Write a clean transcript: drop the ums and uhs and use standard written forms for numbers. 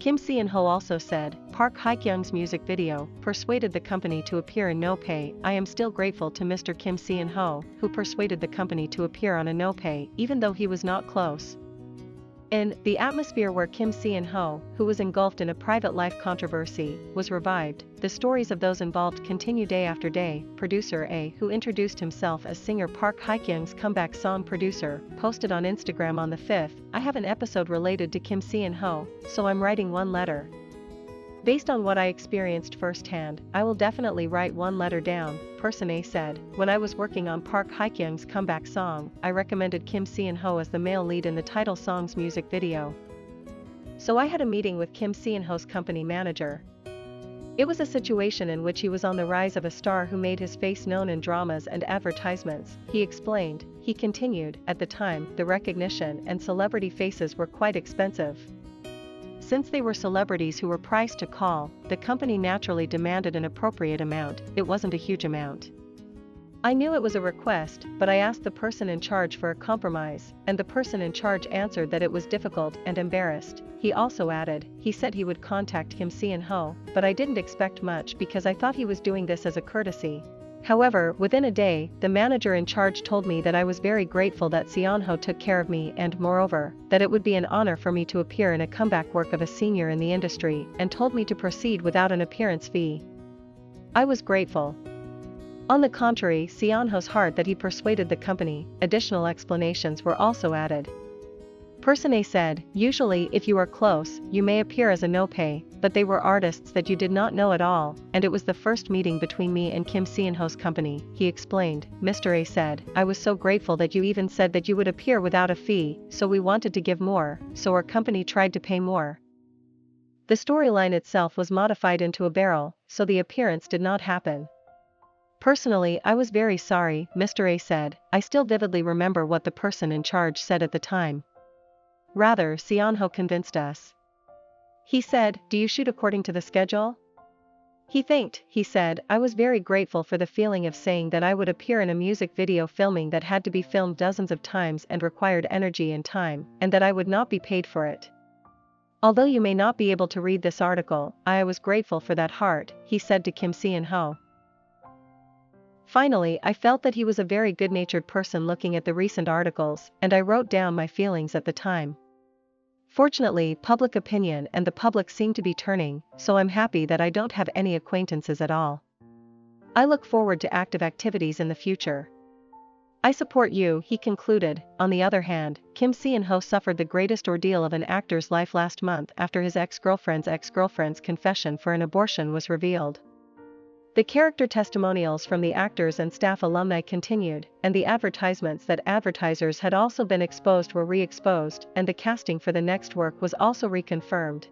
Kim Seon-ho also said, Park Hye-kyung's music video persuaded the company to appear in no pay. I am still grateful to Mr. Kim Seon-ho, who persuaded the company to appear on a no pay, even though he was not close. In the atmosphere where Kim Seon-ho, who was engulfed in a private life controversy, was revived, the stories of those involved continue day after day. Producer A, who introduced himself as singer Park Hye-kyung's comeback song producer, posted on Instagram on the 5th, I have an episode related to Kim Seon-ho, so I'm writing one letter. Based on what I experienced firsthand, I will definitely write one letter down, person A said. When I was working on Park Hye-kyung's comeback song, I recommended Kim Seon-ho as the male lead in the title song's music video. So I had a meeting with Kim Seon-ho's company manager. It was a situation in which he was on the rise of a star who made his face known in dramas and advertisements, he explained. He continued, at the time, the recognition and celebrity faces were quite expensive. Since they were celebrities who were priced to call, the company naturally demanded an appropriate amount. It wasn't a huge amount. I knew it was a request, but I asked the person in charge for a compromise, and the person in charge answered that it was difficult and embarrassed. He also added, he said he would contact Kim Seon-ho, but I didn't expect much because I thought he was doing this as a courtesy. However, within a day, the manager in charge told me that I was very grateful that Seonho took care of me and, moreover, that it would be an honor for me to appear in a comeback work of a senior in the industry, and told me to proceed without an appearance fee. I was grateful. On the contrary, Seonho's heart that he persuaded the company. Additional explanations were also added. Person A said, usually if you are close, you may appear as a no-pay, but they were artists that you did not know at all, and it was the first meeting between me and Kim Seon-ho's company, he explained. Mr. A said, I was so grateful that you even said that you would appear without a fee, so we wanted to give more, so our company tried to pay more. The storyline itself was modified into a barrel, so the appearance did not happen. Personally, I was very sorry, Mr. A said. I still vividly remember what the person in charge said at the time. Rather, Seonho convinced us. He said, do you shoot according to the schedule? He thanked, he said, I was very grateful for the feeling of saying that I would appear in a music video filming that had to be filmed dozens of times and required energy and time, and that I would not be paid for it. Although you may not be able to read this article, I was grateful for that heart, he said to Kim Seon-ho. Finally, I felt that he was a very good-natured person looking at the recent articles, and I wrote down my feelings at the time. Fortunately, public opinion and the public seem to be turning, so I'm happy that I don't have any acquaintances at all. I look forward to active activities in the future. I support you, he concluded. On the other hand, Kim Seon-ho suffered the greatest ordeal of an actor's life last month after his ex-girlfriend's confession for an abortion was revealed. The character testimonials from the actors and staff alumni continued, and the advertisements that advertisers had also been exposed were re-exposed, and the casting for the next work was also reconfirmed.